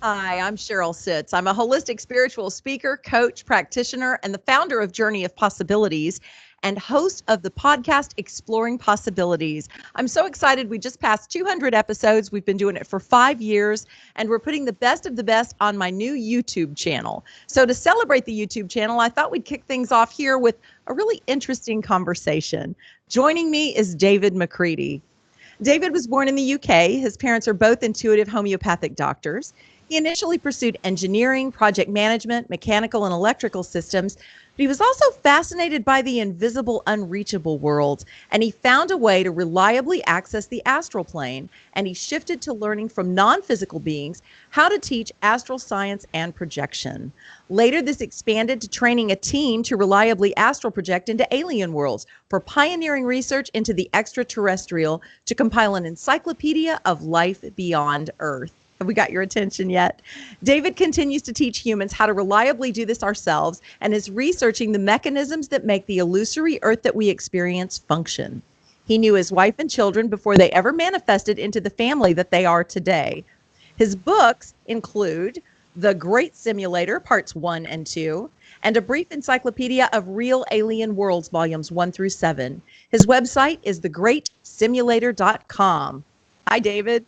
Hi, I'm Sheryl Sitz. I'm a holistic spiritual speaker, coach, practitioner, and the founder of Journey of Possibilities and host of the podcast Exploring Possibilities. I'm so excited. We just passed 200 episodes. We've been doing it for 5 years, and we're putting the best of the best on my new YouTube channel. So to celebrate the YouTube channel, I thought we'd kick things off here with a really interesting conversation. Joining me is David McCready. David was born in the UK. His parents are both intuitive homeopathic doctors. He initially pursued engineering, project management, mechanical and electrical systems, but he was also fascinated by the invisible, unreachable world, and he found a way to reliably access the astral plane, and he shifted to learning from non-physical beings how to teach astral science and projection. Later, this expanded to training a team to reliably astral project into alien worlds for pioneering research into the extraterrestrial to compile an encyclopedia of life beyond Earth. Have we got your attention yet? David continues to teach humans how to reliably do this ourselves and is researching the mechanisms that make the illusory Earth that we experience function. He knew his wife and children before they ever manifested into the family that they are today. His books include The Great Simulator, Parts 1 and 2, and a brief encyclopedia of Real Alien Worlds, Volumes 1 through 7. His website is thegreatsimulator.com. Hi, David.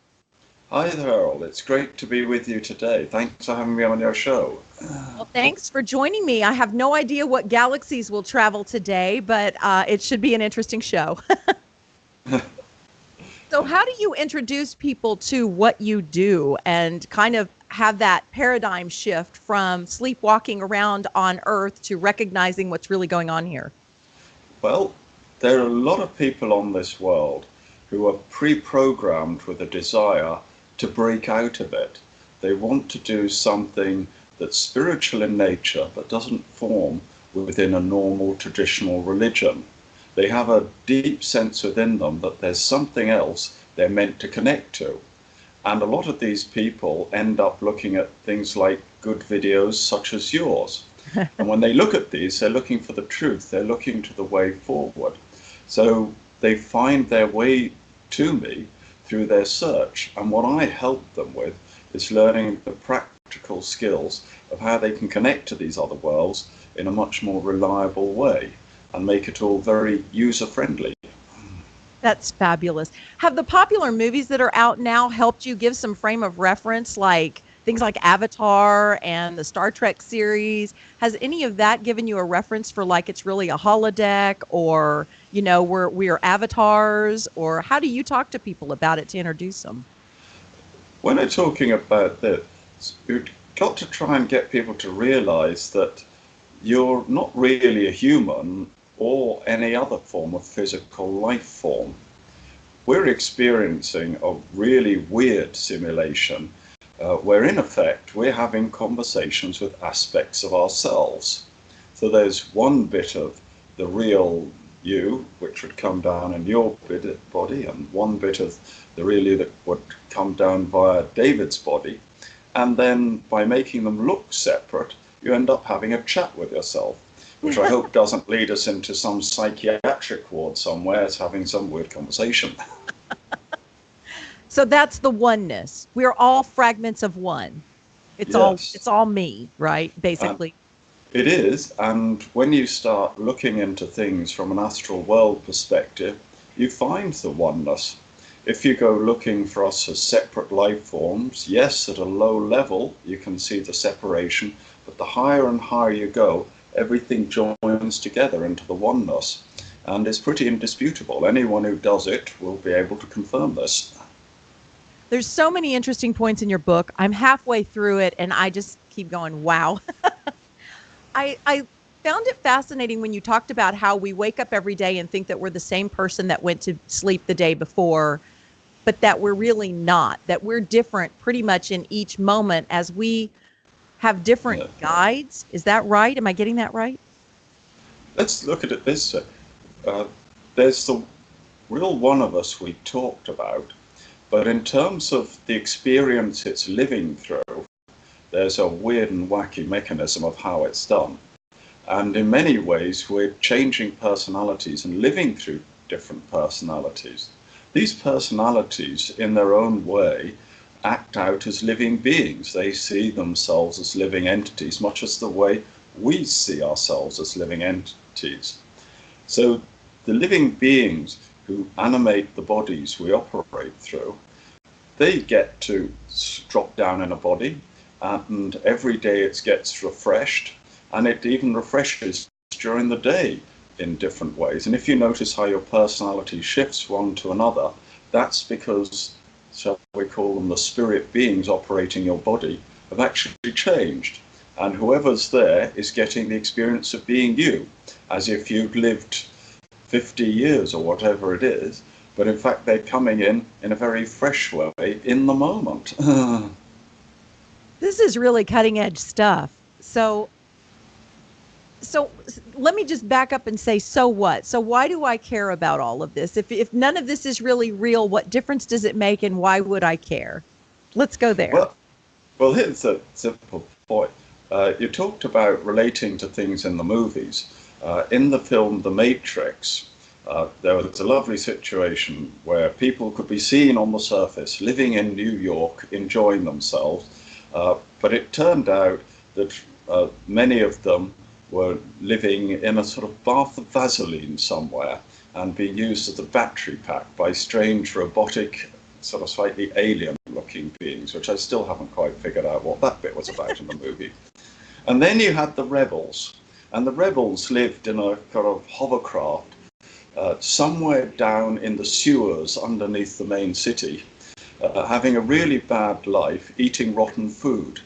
Hi there, Sheryl. It's great to be with you today. Thanks for having me on your show. Well, thanks for joining me. I have no idea what galaxies will travel today, but it should be an interesting show. So how do you introduce people to what you do and kind of have that paradigm shift from sleepwalking around on Earth to recognizing what's really going on here? Well, there are a lot of people on this world who are pre-programmed with a desire to break out of it. They want to do something that's spiritual in nature but doesn't form within a normal traditional religion. They have a deep sense within them that there's something else they're meant to connect to. And a lot of these people end up looking at things like good videos such as yours. And when they look at these, they're looking for the truth. They're looking to the way forward. So they find their way to me through their search, and what I help them with is learning the practical skills of how they can connect to these other worlds in a much more reliable way and make it all very user-friendly. That's fabulous. Have the popular movies that are out now helped you give some frame of reference, like things like Avatar and the Star Trek series? Has any of that given you a reference for like it's really a holodeck, or we're avatars, or how do you talk to people about it to introduce them? When I'm talking about this, you've got to try and get people to realize that you're not really a human or any other form of physical life form. We're experiencing a really weird simulation where in effect we're having conversations with aspects of ourselves. So there's one bit of the real you, which would come down in your body, and one bit of the real you that would come down via David's body. And then by making them look separate, you end up having a chat with yourself, which I hope doesn't lead us into some psychiatric ward somewhere as having some weird conversation. So that's the oneness. We're all fragments of one. It's all me, right? Basically. It is, and when you start looking into things from an astral world perspective, you find the oneness. If you go looking for us as separate life forms, yes, at a low level you can see the separation, but the higher and higher you go, everything joins together into the oneness, and it's pretty indisputable. Anyone who does it will be able to confirm this. There's so many interesting points in your book. I'm halfway through it and I just keep going, wow. I found it fascinating when you talked about how we wake up every day and think that we're the same person that went to sleep the day before, but that we're really not, that we're different pretty much in each moment as we have different guides. Is that right? Am I getting that right? Let's look at it this way. There's the real one of us we talked about, but in terms of the experience it's living through, there's a weird and wacky mechanism of how it's done. And in many ways, we're changing personalities and living through different personalities. These personalities, in their own way, act out as living beings. They see themselves as living entities, much as the way we see ourselves as living entities. So the living beings who animate the bodies we operate through, they get to drop down in a body, and every day it gets refreshed, and it even refreshes during the day in different ways. And if you notice how your personality shifts one to another, that's because, shall we call them, the spirit beings operating your body have actually changed. And whoever's there is getting the experience of being you, as if you'd lived 50 years or whatever it is, but in fact they're coming in a very fresh way in the moment. This is really cutting edge stuff. So let me just back up and say, so what? So why do I care about all of this? If none of this is really real, what difference does it make, and why would I care? Let's go there. Well, here's a simple point. You talked about relating to things in the movies. In the film The Matrix, there was a lovely situation where people could be seen on the surface living in New York, enjoying themselves, but it turned out that many of them were living in a sort of bath of Vaseline somewhere and being used as a battery pack by strange robotic, sort of slightly alien looking beings, which I still haven't quite figured out what that bit was about in the movie. And then you had the rebels, and the rebels lived in a kind of hovercraft somewhere down in the sewers underneath the main city, having a really bad life, eating rotten food.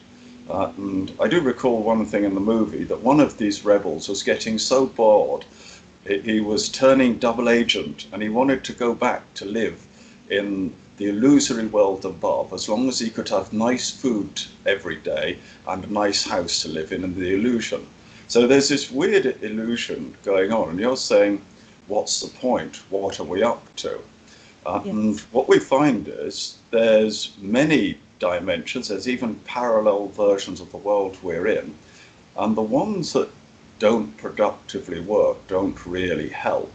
And I do recall one thing in the movie, that one of these rebels was getting so bored, he was turning double agent, and he wanted to go back to live in the illusory world above, as long as he could have nice food every day and a nice house to live in the illusion. So there's this weird illusion going on, and you're saying, what's the point? What are we up to? And what we find is there's many dimensions, there's even parallel versions of the world we're in, and the ones that don't productively work, don't really help,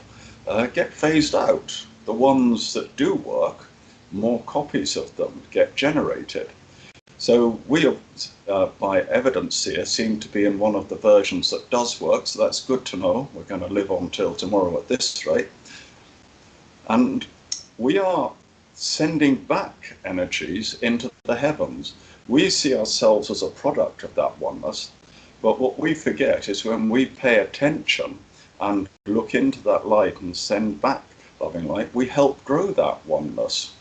get phased out. The ones that do work, more copies of them get generated. So we, by evidence here, seem to be in one of the versions that does work, so that's good to know. We're going to live on till tomorrow at this rate. And we are sending back energies into the heavens. We see ourselves as a product of that oneness, but what we forget is when we pay attention and look into that light and send back loving light, we help grow that oneness.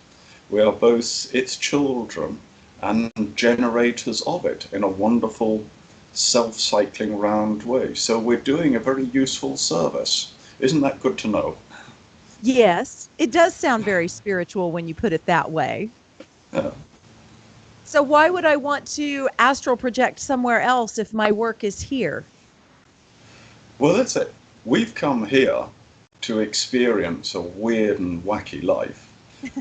We are both its children and generators of it in a wonderful self-cycling round way. So we're doing a very useful service. Isn't that good to know? Yes, it does sound very spiritual when you put it that way. Yeah. So why would I want to astral project somewhere else if my work is here? Well, that's it. We've come here to experience a weird and wacky life,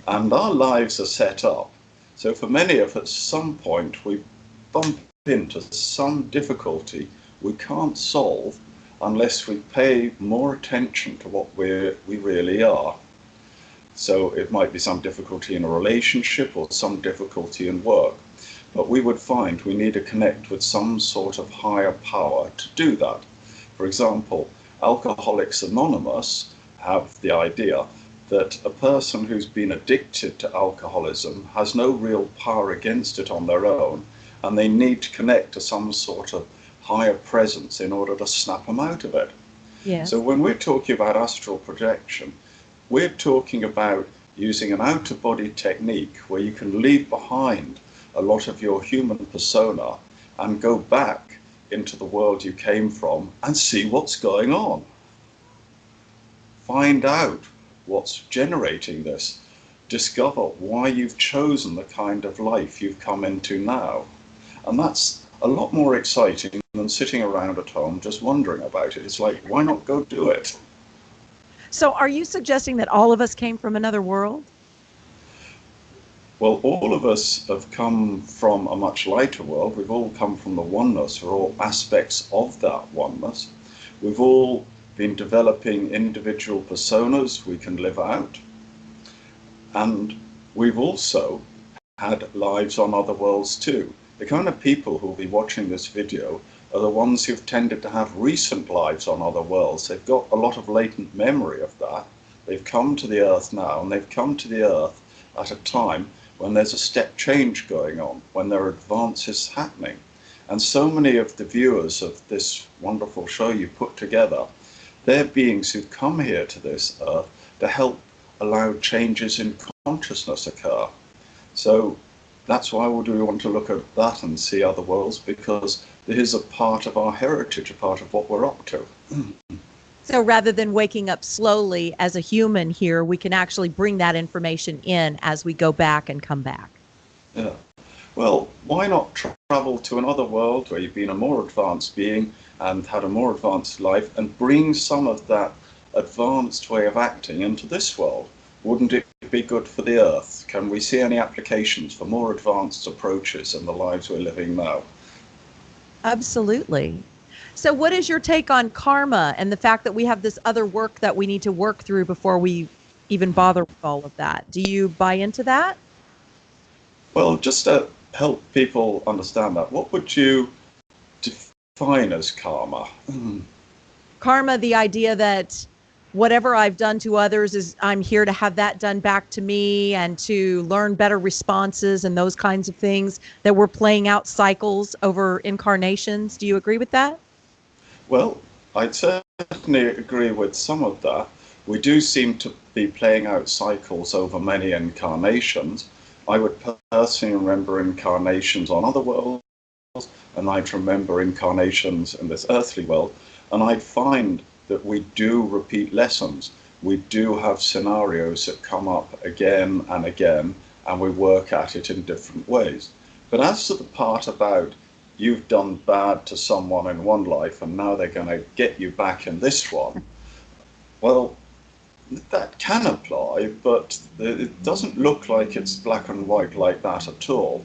and our lives are set up. So for many of us, at some point, we bump into some difficulty we can't solve unless we pay more attention to what we really are. So it might be some difficulty in a relationship or some difficulty in work, but we would find we need to connect with some sort of higher power to do that. For example, Alcoholics Anonymous have the idea that a person who's been addicted to alcoholism has no real power against it on their own, and they need to connect to some sort of higher presence in order to snap them out of it. Yes. So when we're talking about astral projection, we're talking about using an out-of-body technique where you can leave behind a lot of your human persona and go back into the world you came from and see what's going on. Find out what's generating this. Discover why you've chosen the kind of life you've come into now. And that's a lot more exciting than sitting around at home just wondering about it. It's like, why not go do it? So are you suggesting that all of us came from another world? Well, all of us have come from a much lighter world. We've all come from the oneness. We're all aspects of that oneness. We've all been developing individual personas we can live out. And we've also had lives on other worlds too. The kind of people who will be watching this video are the ones who've tended to have recent lives on other worlds. They've got a lot of latent memory of that. They've come to the Earth now, and they've come to the Earth at a time when there's a step change going on, when there are advances happening. And so many of the viewers of this wonderful show you put together, they're beings who've come here to this Earth to help allow changes in consciousness occur. So that's why we do want to look at that and see other worlds, because it is a part of our heritage, a part of what we're up to. So rather than waking up slowly as a human here, we can actually bring that information in as we go back and come back. Yeah. Well, why not travel to another world where you've been a more advanced being and had a more advanced life and bring some of that advanced way of acting into this world? Wouldn't it be good for the Earth? Can we see any applications for more advanced approaches in the lives we're living now? Absolutely. So what is your take on karma and the fact that we have this other work that we need to work through before we even bother with all of that? Do you buy into that? Well, just to help people understand that, what would you define as karma? Karma, the idea that whatever I've done to others is I'm here to have that done back to me and to learn better responses and those kinds of things, that we're playing out cycles over incarnations. Do you agree with that? Well, I'd certainly agree with some of that. We do seem to be playing out cycles over many incarnations. I would personally remember incarnations on other worlds, and I'd remember incarnations in this earthly world, and I'd find that we do repeat lessons. We do have scenarios that come up again and again, and we work at it in different ways. But as to the part about you've done bad to someone in one life and now they're going to get you back in this one, well, that can apply, but it doesn't look like it's black and white like that at all.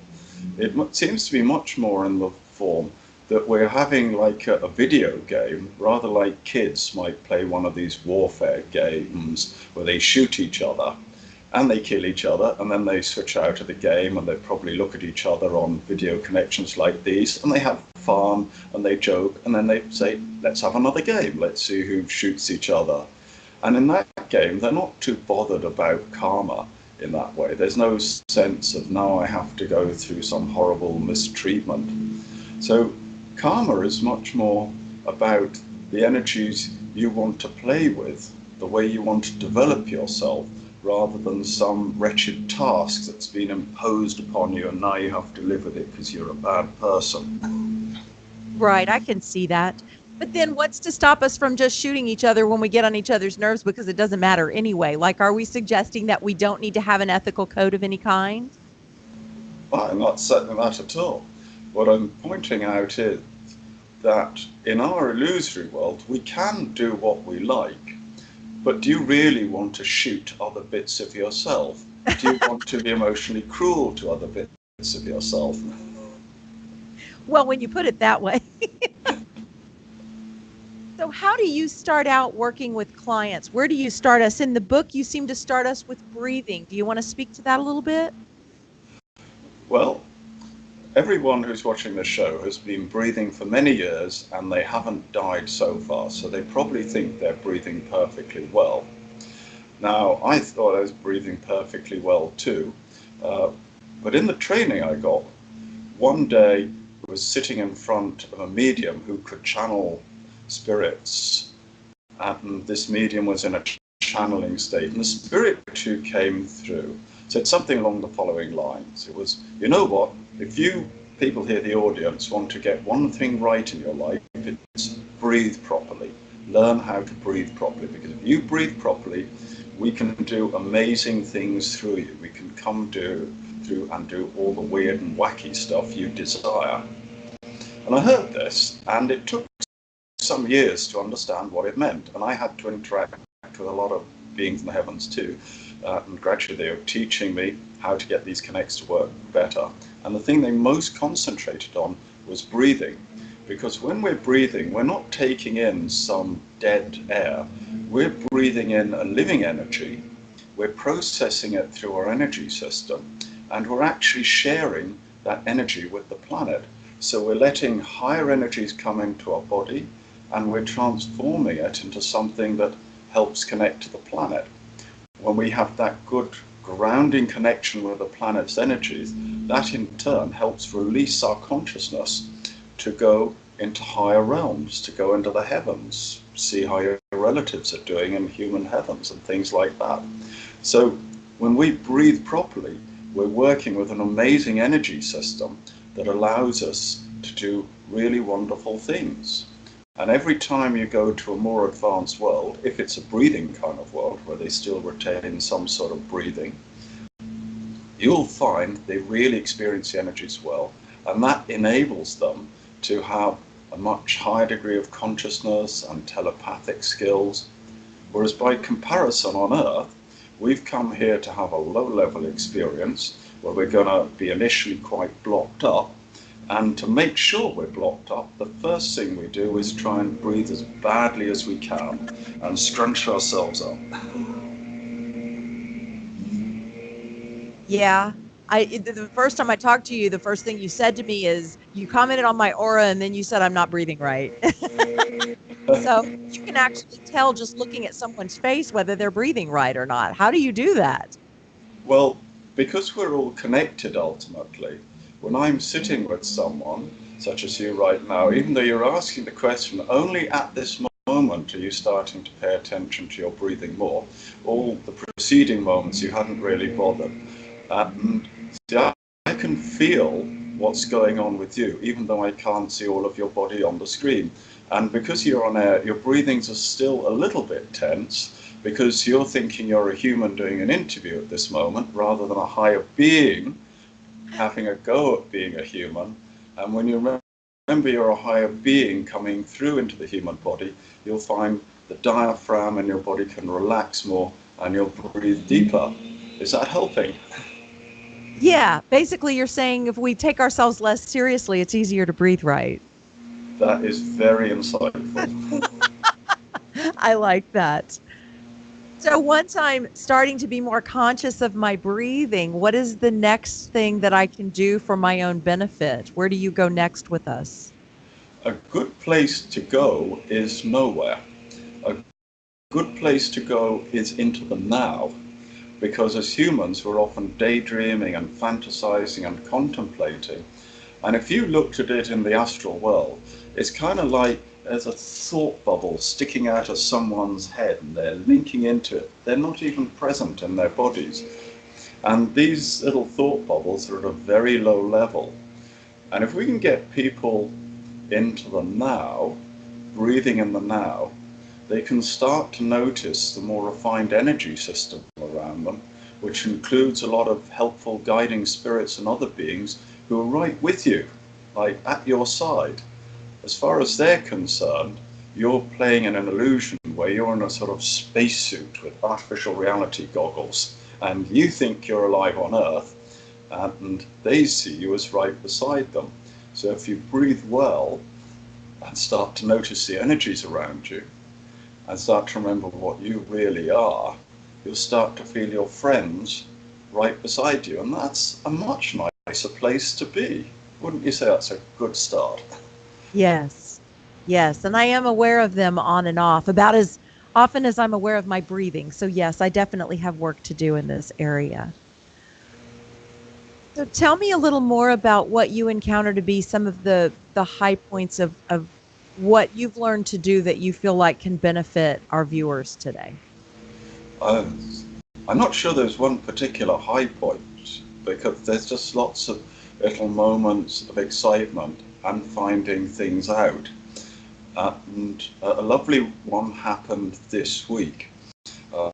It seems to be much more in the form that we're having like a video game, rather like kids might play one of these warfare games where they shoot each other and they kill each other, and then they switch out of the game and they probably look at each other on video connections like these, and they have fun and they joke, and then they say, let's have another game, let's see who shoots each other. And in that game, they're not too bothered about karma in that way. There's no sense of now I have to go through some horrible mistreatment. So karma is much more about the energies you want to play with, the way you want to develop yourself, rather than some wretched task that's been imposed upon you and now you have to live with it because you're a bad person. Right, I can see that. But then what's to stop us from just shooting each other when we get on each other's nerves, because it doesn't matter anyway? Like, are we suggesting that we don't need to have an ethical code of any kind? Well, I'm not saying that at all. What I'm pointing out is that in our illusory world, we can do what we like. But do you really want to shoot other bits of yourself? Do you want to be emotionally cruel to other bits of yourself? Well, when you put it that way. So how do you start out working with clients? Where do you start us? In the book, you seem to start us with breathing. Do you want to speak to that a little bit? Well, everyone who's watching the show has been breathing for many years and they haven't died so far, so they probably think they're breathing perfectly well. Now, I thought I was breathing perfectly well too, but in the training I got, one day I was sitting in front of a medium who could channel spirits, and this medium was in a channeling state, and the spirit who came through said something along the following lines. It was, you know what, if you people here, the audience, want to get one thing right in your life, it's breathe properly. Learn how to breathe properly, because if you breathe properly, we can do amazing things through you. We can come through and do all the weird and wacky stuff you desire. And I heard this, and it took some years to understand what it meant, and I had to interact with a lot of beings in the heavens too, and gradually they were teaching me how to get these connects to work better. And the thing they most concentrated on was breathing, because when we're breathing, we're not taking in some dead air, we're breathing in a living energy, we're processing it through our energy system, and we're actually sharing that energy with the planet. So we're letting higher energies come into our body, and we're transforming it into something that helps connect to the planet. When we have that good grounding connection with the planet's energies, that in turn helps release our consciousness to go into higher realms, to go into the heavens, see how your relatives are doing in human heavens and things like that. So when we breathe properly, we're working with an amazing energy system that allows us to do really wonderful things. And every time you go to a more advanced world, if it's a breathing kind of world where they still retain some sort of breathing, you'll find they really experience the energies well, and that enables them to have a much higher degree of consciousness and telepathic skills. Whereas by comparison on Earth, we've come here to have a low-level experience where we're going to be initially quite blocked up. And to make sure we're blocked up, the first thing we do is try and breathe as badly as we can and scrunch ourselves up. Yeah. The first time I talked to you, the first thing you said to me is you commented on my aura and then you said I'm not breathing right. So you can actually tell just looking at someone's face whether they're breathing right or not. How do you do that? Well, because we're all connected ultimately, when I'm sitting with someone, such as you right now, even though you're asking the question, only at this moment are you starting to pay attention to your breathing more. All the preceding moments you hadn't really bothered. And see, I can feel what's going on with you, even though I can't see all of your body on the screen. And because you're on air, your breathings are still a little bit tense, because you're thinking you're a human doing an interview at this moment, rather than a higher being having a go at being a human. And when you remember you're a higher being coming through into the human body, you'll find the diaphragm in your body can relax more and you'll breathe deeper. Is that helping? Yeah, basically you're saying if we take ourselves less seriously, it's easier to breathe right. That is very insightful. I like that. So once I'm starting to be more conscious of my breathing, what is the next thing that I can do for my own benefit? Where do you go next with us? A good place to go is nowhere. A good place to go is into the now, because as humans we're often daydreaming and fantasizing and contemplating. And if you looked at it in the astral world, it's kind of like there's a thought bubble sticking out of someone's head and they're linking into it. They're not even present in their bodies. And these little thought bubbles are at a very low level. And if we can get people into the now, breathing in the now, they can start to notice the more refined energy system around them, which includes a lot of helpful guiding spirits and other beings who are right with you, like at your side. As far as they're concerned, you're playing in an illusion where you're in a sort of spacesuit with artificial reality goggles, and you think you're alive on Earth, and they see you as right beside them. So if you breathe well and start to notice the energies around you, and start to remember what you really are, you'll start to feel your friends right beside you, and that's a much nicer place to be. Wouldn't you say that's a good start? Yes. Yes. And I am aware of them on and off, about as often as I'm aware of my breathing. So, yes, I definitely have work to do in this area. So, tell me a little more about what you encounter to be some of the high points of what you've learned to do that you feel like can benefit our viewers today. Uh, I'm not sure there's one particular high point, because there's just lots of little moments of excitement and finding things out. And a lovely one happened this week. I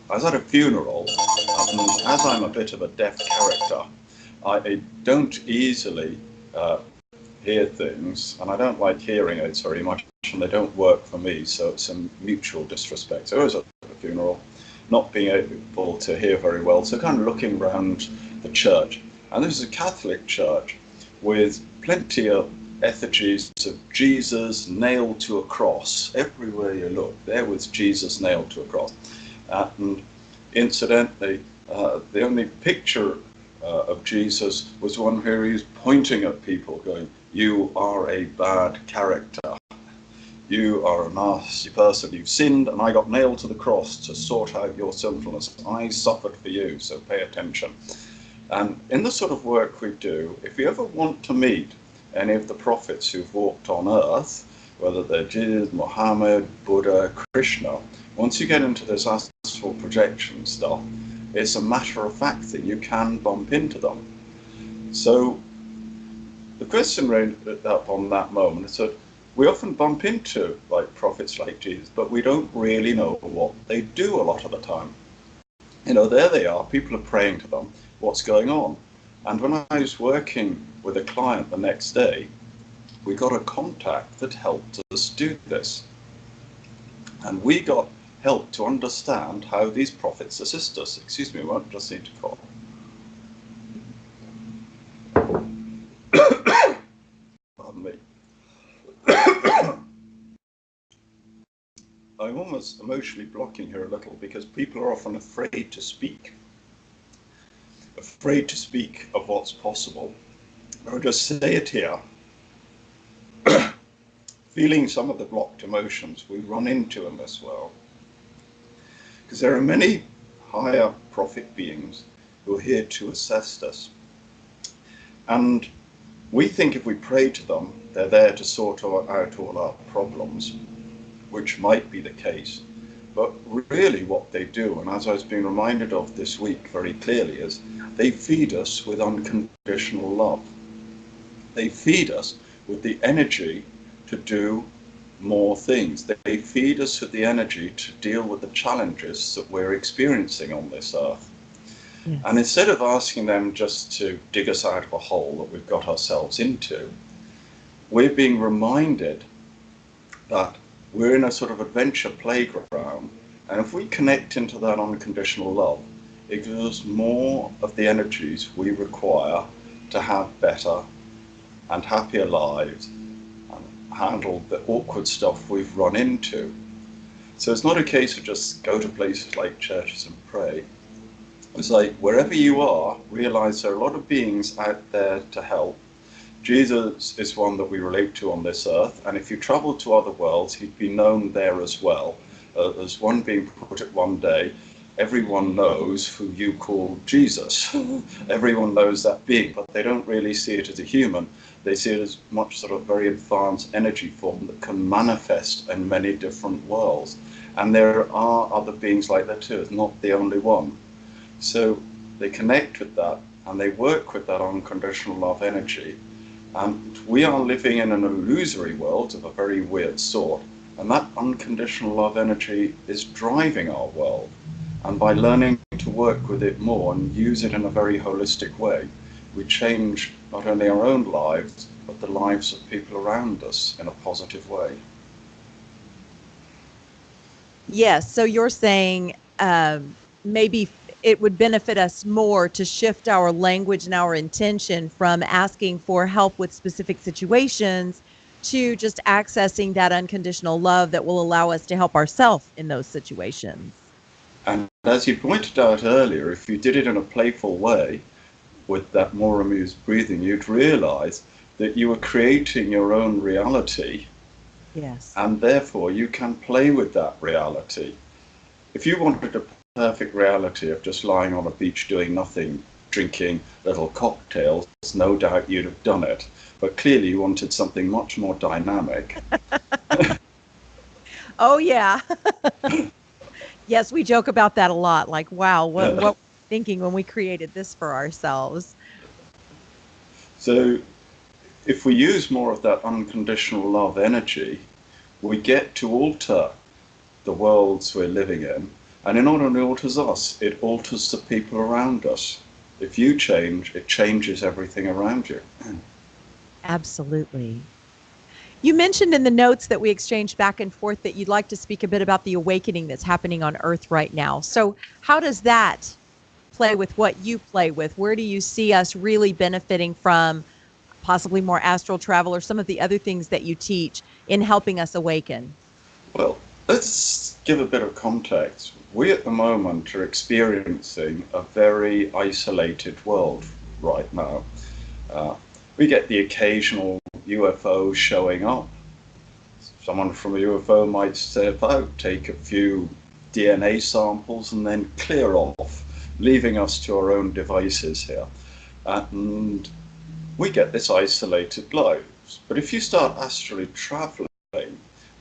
was at a funeral, and as I'm a bit of a deaf character, I don't easily hear things, and I don't like hearing aids very much, and they don't work for me, so it's a mutual disrespect. So I was at a funeral, not being able to hear very well, so kind of looking around the church. And this is a Catholic church with plenty of effigies of Jesus nailed to a cross. Everywhere you look, there was Jesus nailed to a cross. And incidentally, the only picture of Jesus was one where he was pointing at people going, you are a bad character. You are a nasty person. You've sinned, and I got nailed to the cross to sort out your sinfulness. I suffered for you, so pay attention. And in the sort of work we do, if you ever want to meet any of the prophets who've walked on earth, whether they're Jesus, Muhammad, Buddha, Krishna, once you get into this astral projection stuff, it's a matter of fact that you can bump into them. So the question raised up on that moment is that we often bump into like prophets like Jesus, but we don't really know what they do a lot of the time. You know, there they are, people are praying to them, what's going on? And when I was working with a client the next day, we got a contact that helped us do this. And we got help to understand how these prophets assist us. Excuse me, I won't just need to cough. Pardon me. I'm almost emotionally blocking here a little because people are often afraid to speak of what's possible. I'll just say it here. Feeling some of the blocked emotions we run into in this world. Because there are many higher prophet beings who are here to assist us. And we think if we pray to them, they're there to sort out all our problems, which might be the case. But really what they do, and as I was being reminded of this week very clearly, is they feed us with unconditional love. They feed us with the energy to do more things. They feed us with the energy to deal with the challenges that we're experiencing on this earth. Yes. And instead of asking them just to dig us out of a hole that we've got ourselves into, we're being reminded that we're in a sort of adventure playground, and if we connect into that unconditional love, it gives us more of the energies we require to have better and happier lives and handle the awkward stuff we've run into. So it's not a case of just go to places like churches and pray. It's like wherever you are, realize there are a lot of beings out there to help. Jesus is one that we relate to on this earth, and if you travel to other worlds, he'd be known there as well. As one being put it one day, everyone knows who you call Jesus. Everyone knows that being, but they don't really see it as a human. They see it as much sort of very advanced energy form that can manifest in many different worlds. And there are other beings like that too. It's not the only one. So they connect with that and they work with that unconditional love energy. And we are living in an illusory world of a very weird sort. And that unconditional love energy is driving our world. And by learning to work with it more and use it in a very holistic way, we change not only our own lives, but the lives of people around us in a positive way. Yes, so you're saying maybe it would benefit us more to shift our language and our intention from asking for help with specific situations to just accessing that unconditional love that will allow us to help ourselves in those situations. And as you pointed out earlier, if you did it in a playful way, with that more amused breathing, you'd realize that you are creating your own reality. Yes. And therefore you can play with that reality. If you wanted a perfect reality of just lying on a beach doing nothing, drinking little cocktails, no doubt you'd have done it. But clearly you wanted something much more dynamic. Oh, yeah. Yes, we joke about that a lot. Like, wow, what were we thinking when we created this for ourselves? So if we use more of that unconditional love energy, we get to alter the worlds we're living in. And it not only alters us, it alters the people around us. If you change, it changes everything around you. Absolutely. You mentioned in the notes that we exchanged back and forth that you'd like to speak a bit about the awakening that's happening on Earth right now. So how does that play with what you play with? Where do you see us really benefiting from possibly more astral travel or some of the other things that you teach in helping us awaken? Well, Let's give a bit of context. We at the moment are experiencing a very isolated world right now. Uh, we get the occasional UFO showing up. Someone from a UFO might step out, take a few DNA samples, and then clear off, leaving us to our own devices here. And we get this isolated lives. But if you start astrally traveling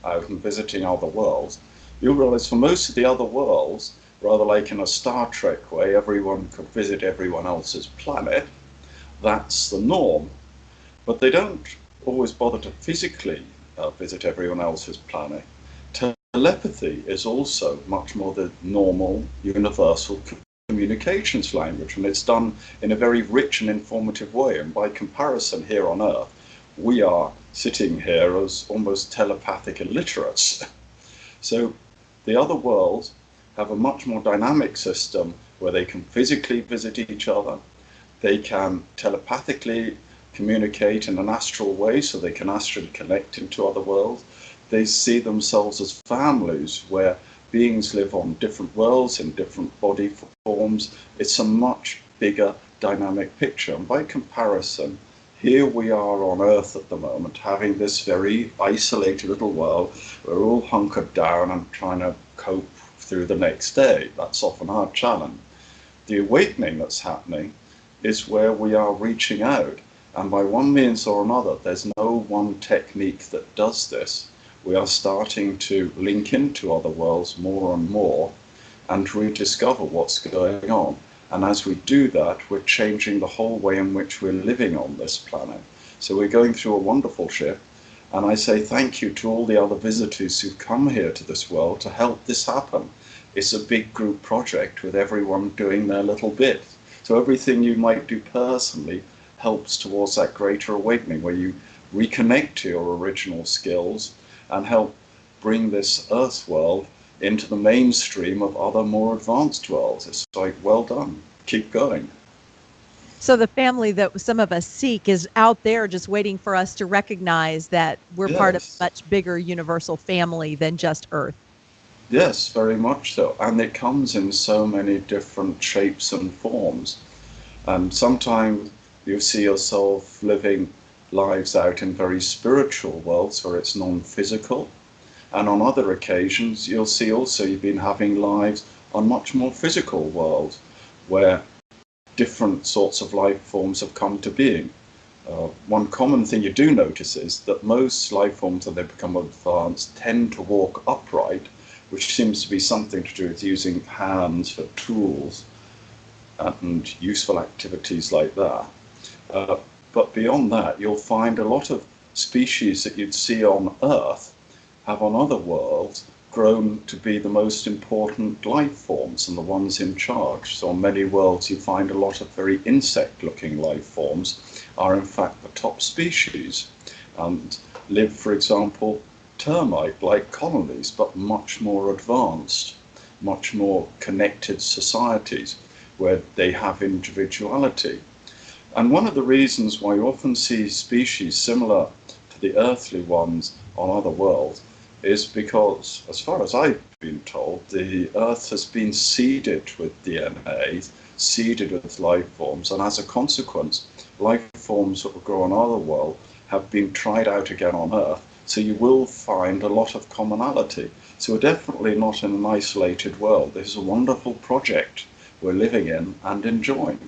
out and visiting other worlds, you'll realize for most of the other worlds, rather like in a Star Trek way, everyone could visit everyone else's planet, that's the norm. But they don't always bother to physically visit everyone else's planet. Telepathy is also much more the normal, universal communications language, and it's done in a very rich and informative way. And by comparison, here on Earth, we are sitting here as almost telepathic illiterates. So the other worlds have a much more dynamic system where they can physically visit each other, they can telepathically communicate in an astral way, so they can astrally connect into other worlds. They see themselves as families where beings live on different worlds in different body forms. It's a much bigger dynamic picture. And by comparison, here we are on Earth at the moment, having this very isolated little world. We're all hunkered down and trying to cope through the next day. That's often our challenge. The awakening that's happening is where we are reaching out. And by one means or another, there's no one technique that does this. We are starting to link into other worlds more and more and rediscover what's going on. And as we do that, we're changing the whole way in which we're living on this planet. So we're going through a wonderful shift. And I say thank you to all the other visitors who've come here to this world to help this happen. It's a big group project with everyone doing their little bit. So everything you might do personally helps towards that greater awakening where you reconnect to your original skills and help bring this Earth world into the mainstream of other more advanced worlds. It's like, well done, keep going. So the family that some of us seek is out there just waiting for us to recognize that we're part of a much bigger universal family than just Earth. Yes, very much so. And it comes in so many different shapes and forms. And sometimes you see yourself living lives out in very spiritual worlds where it's non-physical. And on other occasions, you'll see also you've been having lives on much more physical worlds where different sorts of life forms have come to being. One common thing you do notice is that most life forms, as they become advanced, tend to walk upright, which seems to be something to do with using hands for tools and useful activities like that. But beyond that, you'll find a lot of species that you'd see on Earth have on other worlds grown to be the most important life forms and the ones in charge. So on many worlds you find a lot of very insect-looking life forms are in fact the top species and live, for example, termite-like colonies, but much more advanced, much more connected societies where they have individuality. And one of the reasons why you often see species similar to the earthly ones on other worlds is because, as far as I've been told, the Earth has been seeded with DNA, seeded with life forms, and as a consequence, life forms that will grow on other worlds have been tried out again on Earth, so you will find a lot of commonality. So we're definitely not in an isolated world. This is a wonderful project we're living in and enjoying.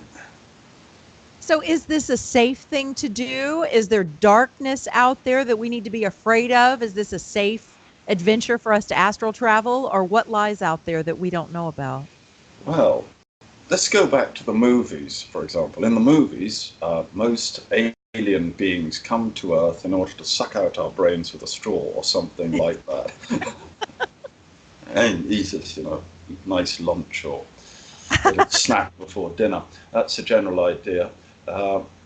So is this a safe thing to do? Is there darkness out there that we need to be afraid of? Is this a safe adventure for us to astral travel, or what lies out there that we don't know about? Well, let's go back to the movies, for example. In the movies, most alien beings come to Earth in order to suck out our brains with a straw or something like that. And eat us, nice lunch or a little snack before dinner. That's a general idea.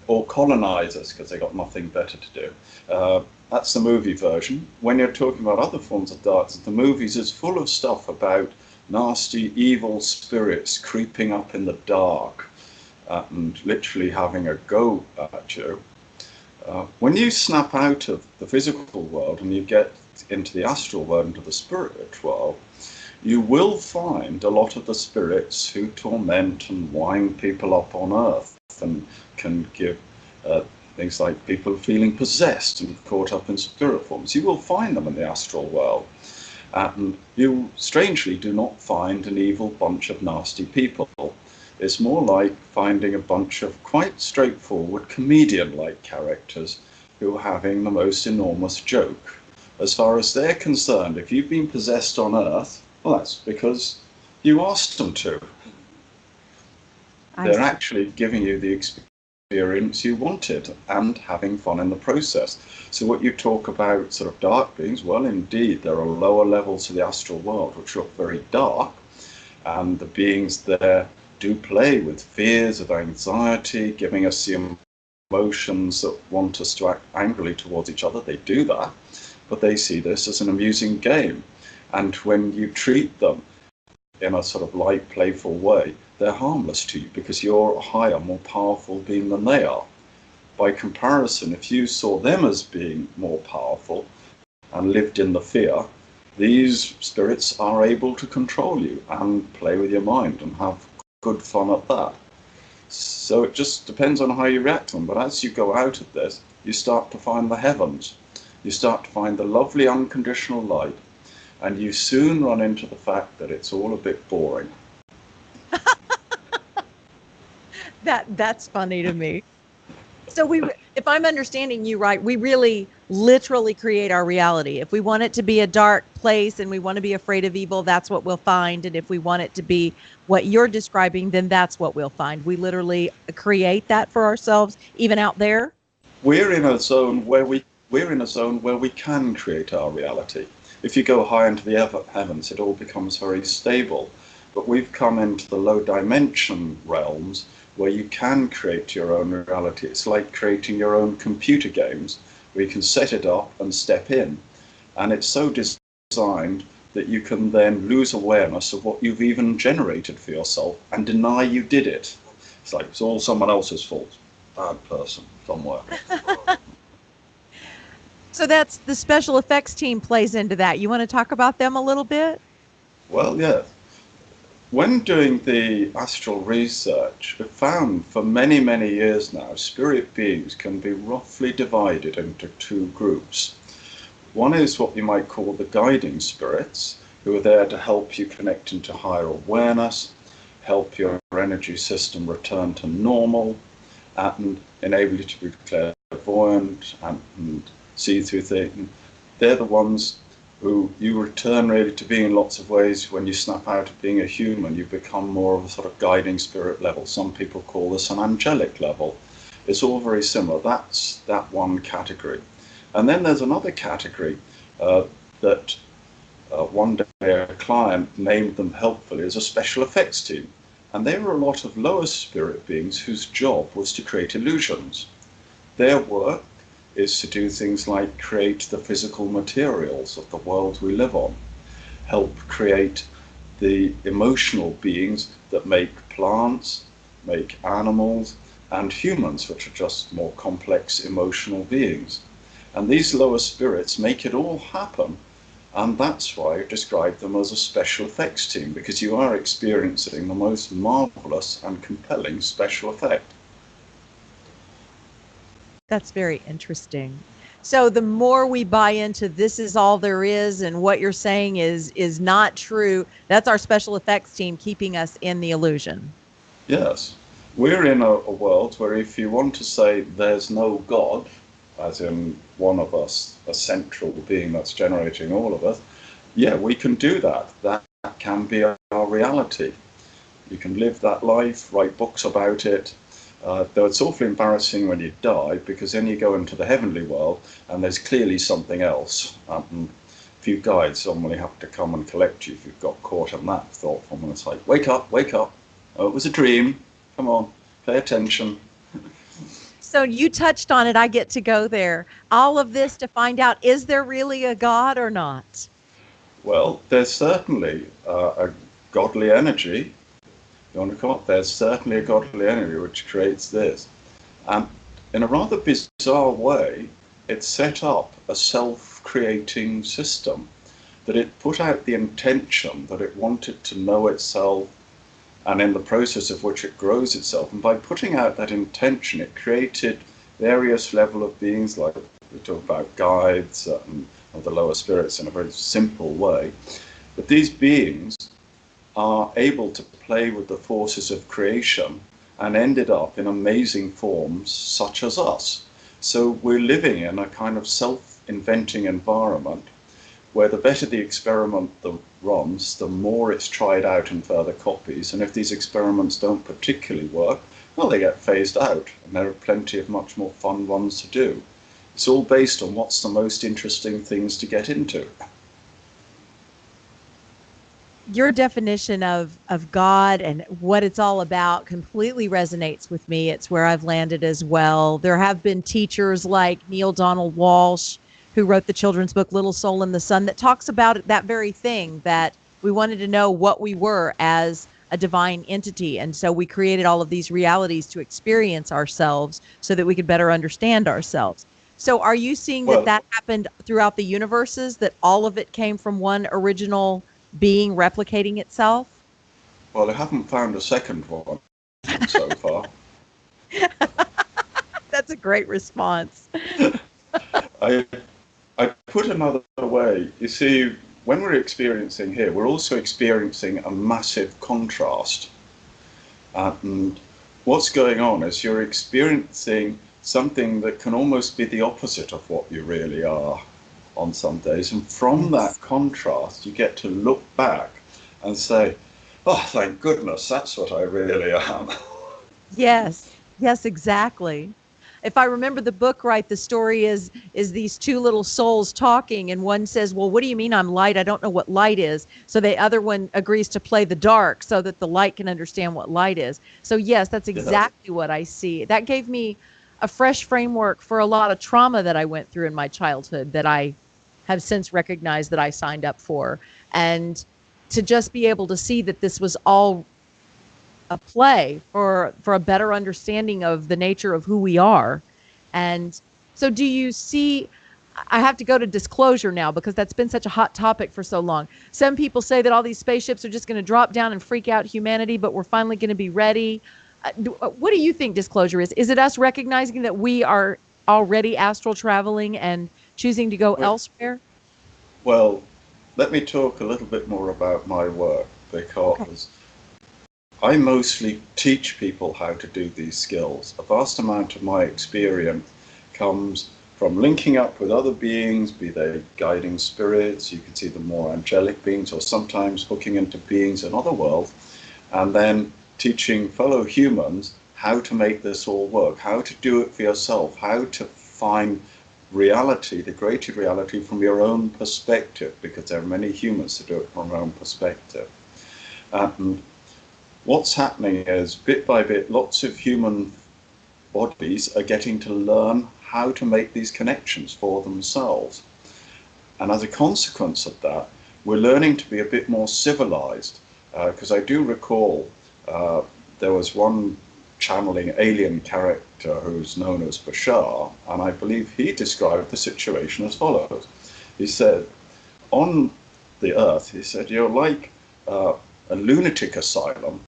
Or colonize us because they got nothing better to do. That's the movie version. When you're talking about other forms of darkness, the movies is full of stuff about nasty, evil spirits creeping up in the dark and literally having a go at you. When you snap out of the physical world and you get into the astral world, into the spirit world, you will find a lot of the spirits who torment and wind people up on earth and can give things like people feeling possessed and caught up in spirit forms. You will find them in the astral world. And you strangely do not find an evil bunch of nasty people. It's more like finding a bunch of quite straightforward comedian-like characters who are having the most enormous joke. As far as they're concerned, if you've been possessed on Earth, well, that's because you asked them to. They're actually giving you the experience you wanted and having fun in the process. So what you talk about sort of dark beings, well, indeed, there are lower levels of the astral world which look very dark, and the beings there do play with fears of anxiety, giving us the emotions that want us to act angrily towards each other. They do that, but they see this as an amusing game. And when you treat them in a sort of light, playful way, they're harmless to you because you're a higher, more powerful being than they are. By comparison, if you saw them as being more powerful and lived in the fear, these spirits are able to control you and play with your mind and have good fun at that. So it just depends on how you react to them. But as you go out of this, you start to find the heavens. You start to find the lovely unconditional light, and you soon run into the fact that it's all a bit boring. That's funny to me. So if I'm understanding you right, we really literally create our reality. If we want it to be a dark place and we want to be afraid of evil, that's what we'll find. And if we want it to be what you're describing, then that's what we'll find. We literally create that for ourselves, even out there. We're in a zone where we can create our reality. If you go high into the heavens, it all becomes very stable. But we've come into the low dimension realms where you can create your own reality. It's like creating your own computer games where you can set it up and step in. And it's so designed that you can then lose awareness of what you've even generated for yourself and deny you did it. It's like it's all someone else's fault. Bad person somewhere. So that's the special effects team plays into that. You want to talk about them a little bit? Well, yeah. When doing the astral research, we found for many, many years now, spirit beings can be roughly divided into two groups. One is what you might call the guiding spirits, who are there to help you connect into higher awareness, help your energy system return to normal, and enable you to be clairvoyant and see through things. They're the ones who you return really to being in lots of ways. When you snap out of being a human, you become more of a sort of guiding spirit level. Some people call this an angelic level. It's all very similar. That's that one category. And then there's another category that one day a client named them helpfully as a special effects team. And they were a lot of lower spirit beings whose job was to create illusions. Their work is to do things like create the physical materials of the world we live on, help create the emotional beings that make plants, make animals, and humans, which are just more complex emotional beings. And these lower spirits make it all happen, and that's why I describe them as a special effects team, because you are experiencing the most marvelous and compelling special effect. That's very interesting. So the more we buy into this is all there is and what you're saying is not true, that's our special effects team keeping us in the illusion. Yes. We're in a world where if you want to say there's no God, as in one of us, a central being that's generating all of us, yeah, we can do that. That can be our reality. You can live that life, write books about it. Though it's awfully embarrassing when you die, because then you go into the heavenly world and there's clearly something else. If you died, someone will have to come and collect you if you've got caught in that thought form. And it's like, wake up, wake up. Oh, it was a dream. Come on, pay attention. So you touched on it. I get to go there. All of this to find out, is there really a God or not? Well, there's certainly a godly energy. You want to call it? There's certainly a godly energy which creates this. And in a rather bizarre way, it set up a self-creating system, that it put out the intention that it wanted to know itself, and in the process of which it grows itself. And by putting out that intention, it created various level of beings, like we talk about guides and the lower spirits in a very simple way. But these beings are able to play with the forces of creation and ended up in amazing forms such as us. So we're living in a kind of self-inventing environment where the better the experiment that runs, the more it's tried out in further copies. And if these experiments don't particularly work, well, they get phased out, and there are plenty of much more fun ones to do. It's all based on what's the most interesting things to get into. Your definition of God and what it's all about completely resonates with me. It's where I've landed as well. There have been teachers like Neil Donald Walsh, who wrote the children's book Little Soul in the Sun, that talks about that very thing, that we wanted to know what we were as a divine entity. And so we created all of these realities to experience ourselves so that we could better understand ourselves. So are you seeing that happened throughout the universes, that all of it came from one original being replicating itself? Well, I haven't found a second one so far. That's a great response. I put another way. You see, when we're experiencing here, we're also experiencing a massive contrast. And what's going on is you're experiencing something that can almost be the opposite of what you really are on some days. And from that contrast, you get to look back and say, oh, thank goodness, that's what I really am. Yes, exactly. If I remember the book right, the story is these two little souls talking, and one says, well, what do you mean I'm light? I don't know what light is. So the other one agrees to play the dark so that the light can understand what light is. So yes, that's exactly what I see. That gave me a fresh framework for a lot of trauma that I went through in my childhood that I have since recognized that I signed up for. And to just be able to see that this was all a play for a better understanding of the nature of who we are. And so do you see, I have to go to disclosure now because that's been such a hot topic for so long. Some people say that all these spaceships are just going to drop down and freak out humanity, but we're finally going to be ready. What do you think disclosure is? Is it us recognizing that we are already astral traveling and choosing to go elsewhere? Well, let me talk a little bit more about my work, because I mostly teach people how to do these skills. A vast amount of my experience comes from linking up with other beings, be they guiding spirits, you can see the more angelic beings, or sometimes hooking into beings in other worlds, and then teaching fellow humans how to make this all work, how to do it for yourself, how to find reality, the greater reality, from your own perspective, because there are many humans that do it from their own perspective. And what's happening is, bit by bit, lots of human bodies are getting to learn how to make these connections for themselves. And as a consequence of that, we're learning to be a bit more civilized. Because I do recall there was one channeling alien character who's known as Bashar, and I believe he described the situation as follows. He said, on the earth, he said, you're like a lunatic asylum,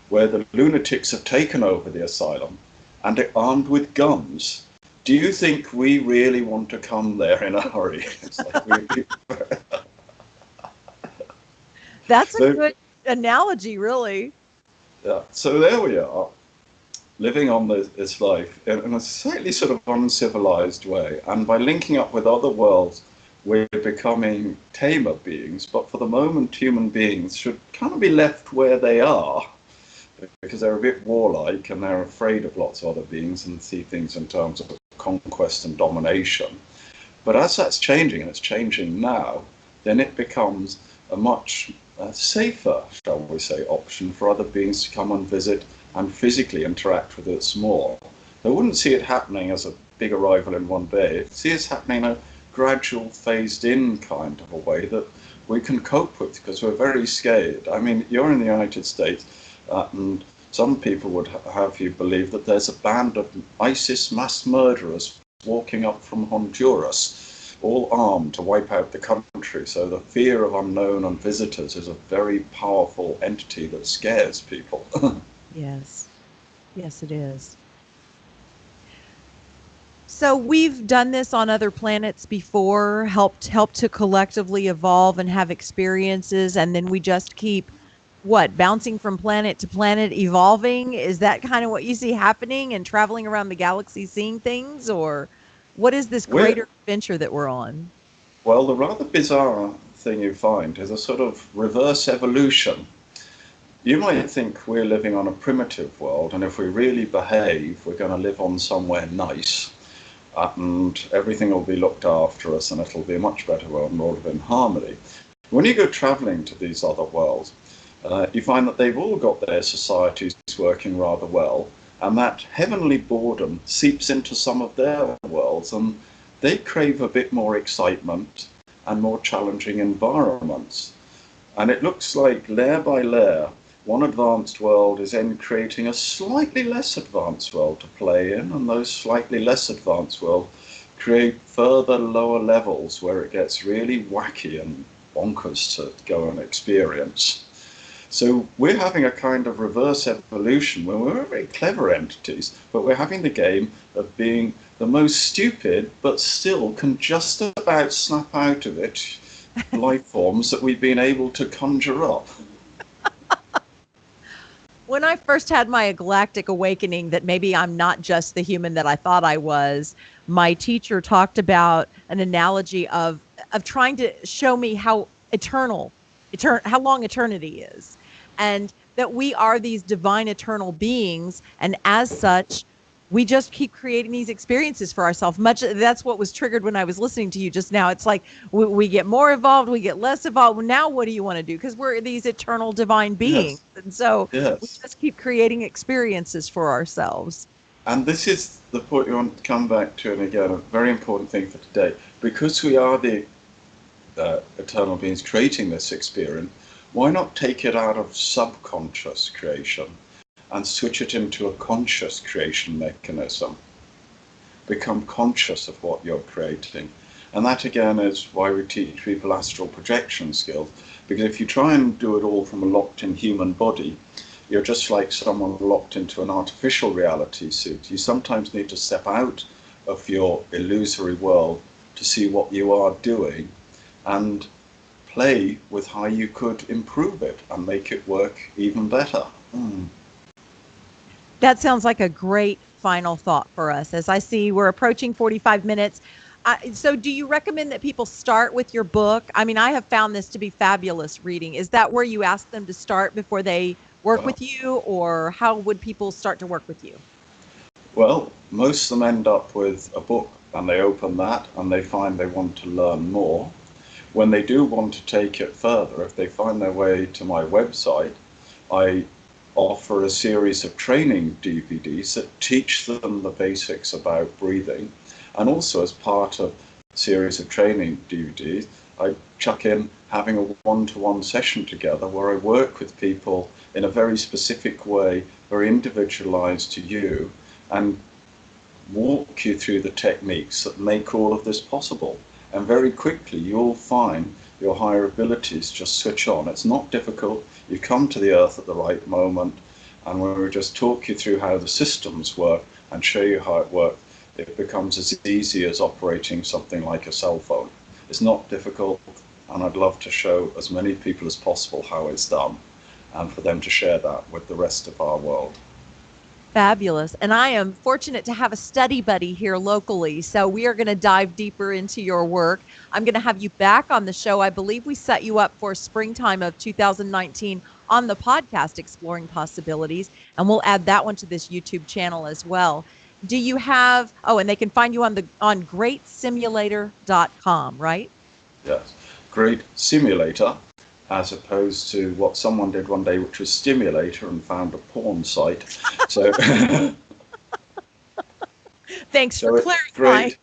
where the lunatics have taken over the asylum and are armed with guns. Do you think we really want to come there in a hurry? It's like That's a good analogy, really. Yeah, so there we are, living on this life in a slightly sort of uncivilized way. And by linking up with other worlds, we're becoming tamer beings. But for the moment, human beings should kind of be left where they are, because they're a bit warlike and they're afraid of lots of other beings and see things in terms of conquest and domination. But as that's changing, and it's changing now, then it becomes a much safer, shall we say, option for other beings to come and visit and physically interact with us more. I wouldn't see it happening as a big arrival in one day. I see it happening in a gradual, phased-in kind of a way that we can cope with, because we're very scared. I mean, you're in the United States, and Some people would have you believe that there's a band of ISIS mass murderers walking up from Honduras, all armed to wipe out the country. So the fear of unknown and visitors is a very powerful entity that scares people. Yes. Yes, it is. So we've done this on other planets before, helped to collectively evolve and have experiences, and then we just keep bouncing from planet to planet, evolving. Is that kind of what you see happening and traveling around the galaxy seeing things, or what is this We're, greater adventure that we're on? well, the rather bizarre thing you find is a sort of reverse evolution. You might think we're living on a primitive world, and if we really behave, we're going to live on somewhere nice, and everything will be looked after us, and it'll be a much better world and all in harmony. When you go traveling to these other worlds, you find that they've all got their societies working rather well, and that heavenly boredom seeps into some of their worlds, and they crave a bit more excitement and more challenging environments. And it looks like layer by layer, one advanced world is then creating a slightly less advanced world to play in, and those slightly less advanced worlds create further lower levels where it gets really wacky and bonkers to go and experience. So we're having a kind of reverse evolution where we're very clever entities, but we're having the game of being the most stupid, but still can just about snap out of it life forms that we've been able to conjure up. When I first had my galactic awakening that maybe I'm not just the human that I thought I was, my teacher talked about an analogy of trying to show me how how long eternity is, and that we are these divine eternal beings, and as such, we just keep creating these experiences for ourselves. Much that's what was triggered when I was listening to you just now. It's like we get more evolved, we get less evolved. Now, what do you want to do? Because we're these eternal divine beings, Yes, and so we yes. just keep creating experiences for ourselves. And this is the point we want to come back to, and again, a very important thing for today. Because we are the eternal beings creating this experience, why not take it out of subconscious creation and switch it into a conscious creation mechanism? Become conscious of what you're creating. And that again is why we teach people astral projection skills, because if you try and do it all from a locked in human body, you're just like someone locked into an artificial reality suit. You sometimes need to step out of your illusory world to see what you are doing and play with how you could improve it and make it work even better. That sounds like a great final thought for us. As I see, we're approaching 45 minutes. So, do you recommend that people start with your book? I mean, I have found this to be fabulous reading. Is that where you ask them to start before they work Well, with you, or how would people start to work with you? well, most of them end up with a book and they open that and they find they want to learn more. When they do want to take it further, if they find their way to my website, I offer a series of training DVDs that teach them the basics about breathing. And also, as part of a series of training DVDs, I chuck in having a one-to-one session together where I work with people in a very specific way, very individualized to you, and walk you through the techniques that make all of this possible. And very quickly you'll find your higher abilities just switch on. It's not difficult. You come to the earth at the right moment, and when we just talk you through how the systems work and show you how it works, it becomes as easy as operating something like a cell phone. It's not difficult, and I'd love to show as many people as possible how it's done, and for them to share that with the rest of our world. Fabulous. And I am fortunate to have a study buddy here locally. So we are going to dive deeper into your work. I'm going to have you back on the show. I believe we set you up for springtime of 2019 on the podcast Exploring Possibilities. And we'll add that one to this YouTube channel as well. Do you have, and they can find you on greatsimulator.com, right? Yes. Great simulator, as opposed to what someone did one day, which was stimulator and found a porn site. So, Thanks for so it's clarifying.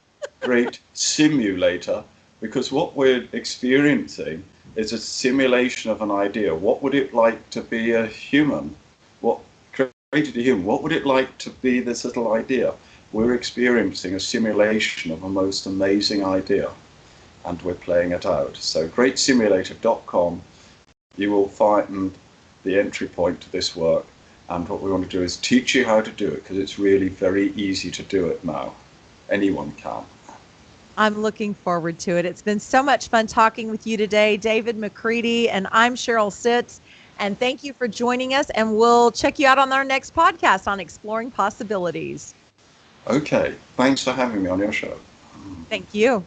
great simulator, because what we're experiencing is a simulation of an idea. What would it like to be a human? What created a human, what would it like to be this little idea? We're experiencing a simulation of a most amazing idea, and we're playing it out. So greatsimulator.com, you will find the entry point to this work. And what we want to do is teach you how to do it, because it's really very easy to do it now. Anyone can. I'm looking forward to it. It's been so much fun talking with you today, David McCready, and I'm Sheryl Sitz. And thank you for joining us, and we'll check you out on our next podcast on Exploring Possibilities. Okay, thanks for having me on your show. Thank you.